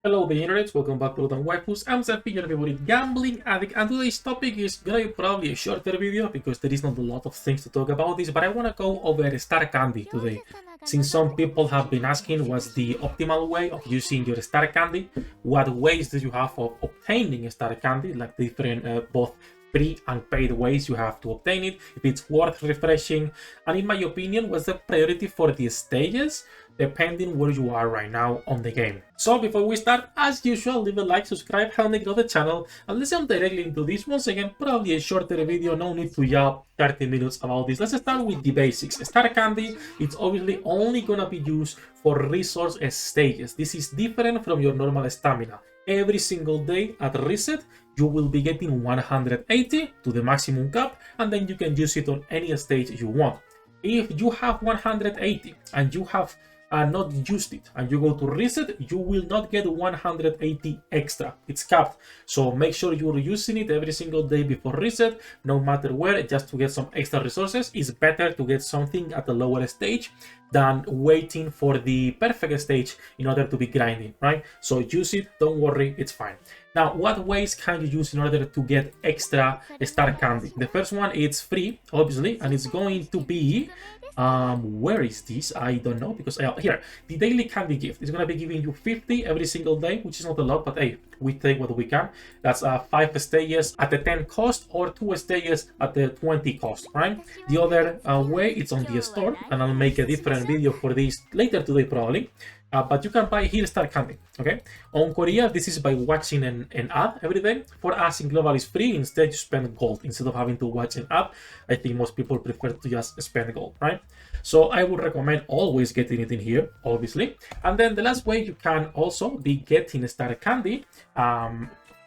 Hello the internet, welcome back to Waifus. I'm Sefhi, your favorite gambling addict, and today's topic is gonna be probably a shorter video because there is not a lot of things to talk about this, but I wanna go over Star Candy today. Since some people have been asking what's the optimal way of using your Star Candy, what ways do you have of obtaining Star Candy, like different both free and paid ways you have to obtain it, if it's worth refreshing, and in my opinion, what's the priority for the stages, depending where you are right now on the game. So before we start, as usual, leave a like, subscribe, help me grow the channel, and let's jump directly into this. Once again, probably a shorter video, no need to yap 30 minutes about this. Let's start with the basics. Star Candy, it's obviously only gonna be used for resource stages. This is different from your normal stamina. Every single day at reset, you will be getting 180 to the maximum cap, and then you can use it on any stage you want. If you have 180 and you have not used it and you go to reset, you will not get 180 extra. It's capped, so make sure you're using it every single day before reset, no matter where, just to get some extra resources. It's better to get something at a lower stage than waiting for the perfect stage in order to be grinding, right? So use it, don't worry, it's fine. Now, what ways can you use in order to get extra Star Candy? The first one is free, obviously, and it's going to be where is this? I don't know, because here, the daily candy gift is gonna be giving you 50 every single day, which is not a lot, but hey, we take what we can. That's 5 stages at the 10 cost or 2 stages at the 20 cost, right? The other way, it's on the store, and I'll make a different video for this later today probably. But you can buy here Star Candy, okay? On Korea, this is by watching an ad every day. For us in Global, it's free. Instead, you spend gold. Instead of having to watch an ad, I think most people prefer to just spend gold, right? So I would recommend always getting it in here, obviously. And then the last way you can also be getting Star Candy,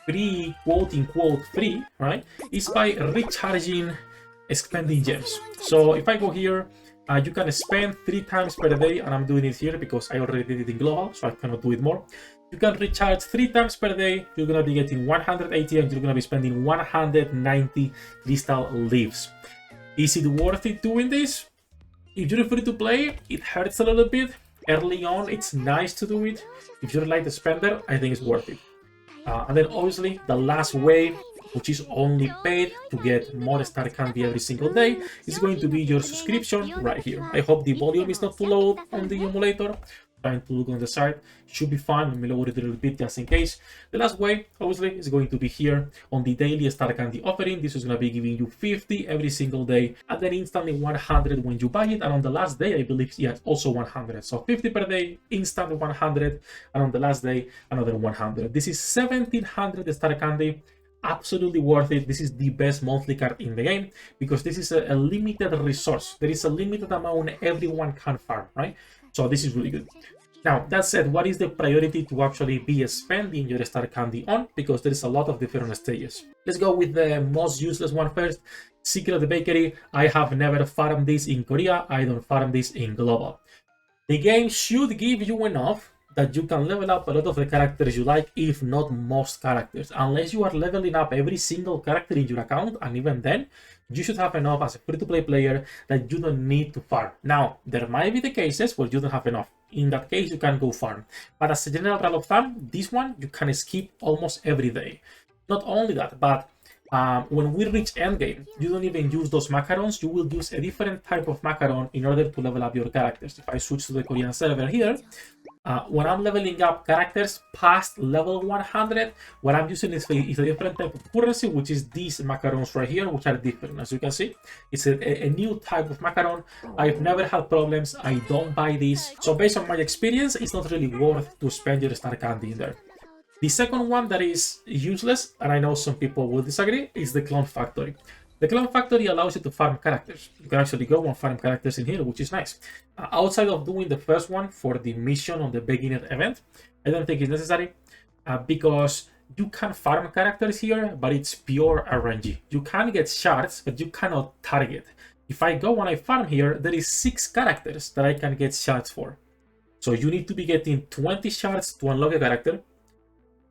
free, quote-unquote free, right, is by recharging spending gems. So if I go here, you can spend 3 times per day, and I'm doing it here because I already did it in global, so I cannot do it more. You can recharge 3 times per day, you're gonna be getting 180, and you're gonna be spending 190 crystal leaves. Is it worth it doing this? If you're free to play, it hurts a little bit. Early on, it's nice to do it. If you're like the spender, I think it's worth it. And then obviously, the last way, which is only paid to get more Star Candy every single day, is going to be your subscription right here. I hope the volume is not too low on the emulator. Trying to look on the side, should be fine. Let me lower it a little bit just in case. The last way, obviously, is going to be here on the daily Star Candy offering. This is going to be giving you 50 every single day, and then instantly 100 when you buy it. And on the last day, I believe, yeah, also 100. So 50 per day, instant 100, and on the last day, another 100. This is 1700 Star Candy. Absolutely worth it. This is the best monthly card in the game because this is a limited resource. There is a limited amount everyone can farm, right? So this is really good. Now, that said, what is the priority to actually be spending your Star Candy on? Because there is a lot of different stages. Let's go with the most useless one first. Secret of the Bakery. I have never farmed this in Korea. I don't farm this in global. The game should give you enough that you can level up a lot of the characters you like, if not most characters. Unless you are leveling up every single character in your account, and even then, you should have enough as a free-to-play player that you don't need to farm. Now, there might be the cases where you don't have enough. In that case, you can go farm. But as a general rule of thumb, this one, you can skip almost every day. Not only that, but when we reach endgame, you don't even use those macarons. You will use a different type of macaron in order to level up your characters. If I switch to the Korean server here, when I'm leveling up characters past level 100, what I'm using is a different type of currency, which is these macarons right here, which are different. As you can see, it's a new type of macaron. I've never had problems. I don't buy these. So based on my experience, it's not really worth to spend your Star Candy in there. The second one that is useless, and I know some people will disagree, is the Clone Factory. The Clone Factory allows you to farm characters. You can actually go and farm characters in here, which is nice. Outside of doing the first one for the mission on the beginner event, I don't think it's necessary because you can farm characters here, but it's pure RNG. You can get shards, but you cannot target. If I go and I farm here, there is 6 characters that I can get shards for. So you need to be getting 20 shards to unlock a character,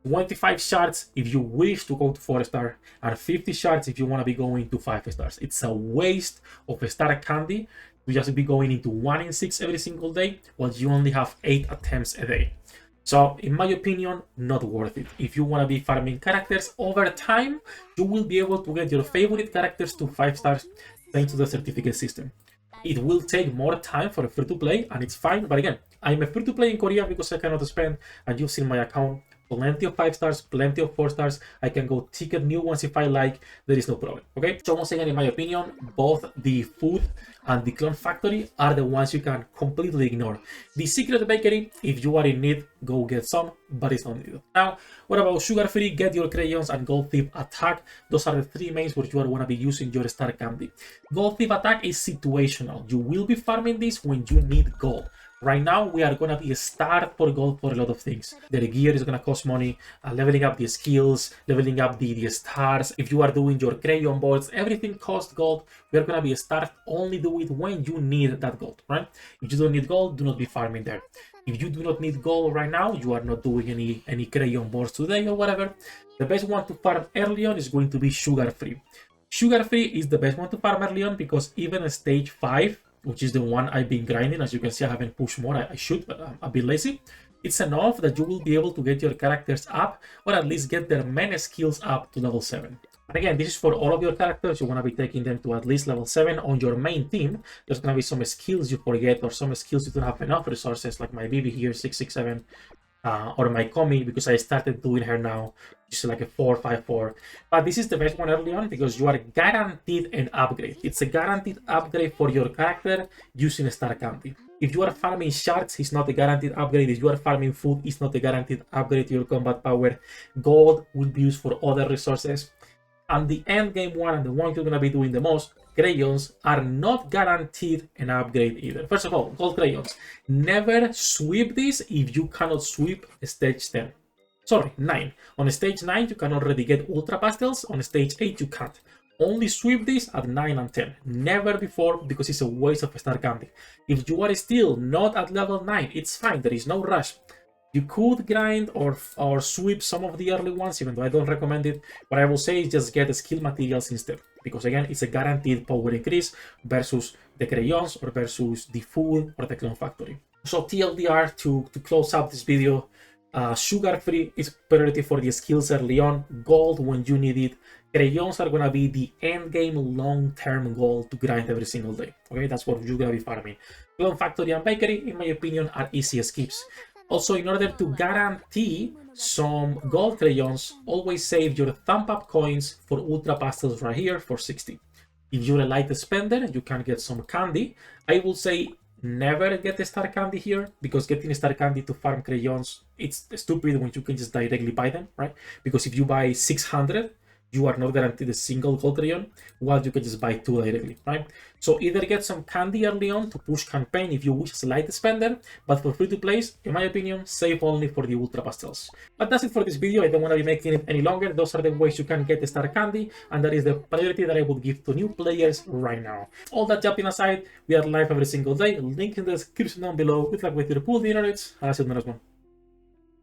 25 shards if you wish to go to 4-star, and 50 shards if you want to be going to 5 stars. It's a waste of a Star Candy to just be going into 1 in 6 every single day, while you only have 8 attempts a day. So, in my opinion, not worth it. If you want to be farming characters over time, you will be able to get your favorite characters to 5 stars thanks to the certificate system. It will take more time for a free-to-play, and it's fine, but again, I'm a free-to-play in Korea because I cannot spend, and you've seen my account, plenty of 5 stars, plenty of 4 stars. I can go ticket new ones if I like, there is no problem, okay? So once again, in my opinion, both the food and the clone factory are the ones you can completely ignore. The secret bakery, if you are in need, go get some, but it's not needed. Now, what about sugar free, get your crayons, and gold thief attack? Those are the 3 mains where you are going to be using your star candy. Gold thief attack is situational. You will be farming this when you need gold. Right now, we are going to be starved for gold for a lot of things. The gear is going to cost money, leveling up the skills, leveling up the stars. If you are doing your crayon boards, everything costs gold. We are going to be starved. Only do it when you need that gold, right? If you don't need gold, do not be farming there. If you do not need gold right now, you are not doing any crayon boards today or whatever, the best one to farm early on is going to be sugar free. Sugar free is the best one to farm early on because even stage 5, which is the one I've been grinding. As you can see, I haven't pushed more. I should, but I'm a bit lazy. It's enough that you will be able to get your characters up, or at least get their main skills up to level 7. And again, this is for all of your characters. You want to be taking them to at least level 7 on your main team. There's going to be some skills you forget, or some skills you don't have enough resources, like my Bibi here, 667. Or my Komi, because I started doing her now, just like a 4-5-4. But this is the best one early on because you are guaranteed an upgrade. It's a guaranteed upgrade for your character using star candy. If you are farming shards, it's not a guaranteed upgrade. If you are farming food, it's not a guaranteed upgrade to your combat power. Gold will be used for other resources. And the end game one, and the one you're going to be doing the most, crayons, are not guaranteed an upgrade either. First of all, gold crayons. Never sweep this if you cannot sweep stage 10. Sorry, 9. On stage 9, you can already get ultra pastels. On stage 8, you can't. Only sweep this at 9 and 10. Never before, because it's a waste of star candy. If you are still not at level 9, it's fine. There is no rush. You could grind or sweep some of the early ones, even though I don't recommend it. What I will say is just get the skill materials instead. Because again, it's a guaranteed power increase versus the crayons or versus the food or the clone factory. So TLDR, to close up this video, sugar free is priority for the skills early on. Gold when you need it. Crayons are going to be the end game long-term goal to grind every single day. Okay, that's what you're going to be farming. Clone factory and bakery, in my opinion, are easy skips. Also, in order to guarantee some gold crayons, always save your thumb up coins for ultra pastels right here for 60. If you're a light spender, you can get some candy. I will say never get the star candy here, because getting star candy to farm crayons, it's stupid when you can just directly buy them, right? Because if you buy 600, you are not guaranteed a single gold crayon, while you can just buy 2 directly, right? So either get some candy early on to push campaign if you wish as a light spender, but for free to plays, in my opinion, save only for the ultra pastels. But that's it for this video. I don't want to be making it any longer. Those are the ways you can get the star candy, and that is the priority that I would give to new players right now. All that jumping aside, we are live every single day. Link in the description down below. Good luck with your pool dinner, and I'll see you in the next one.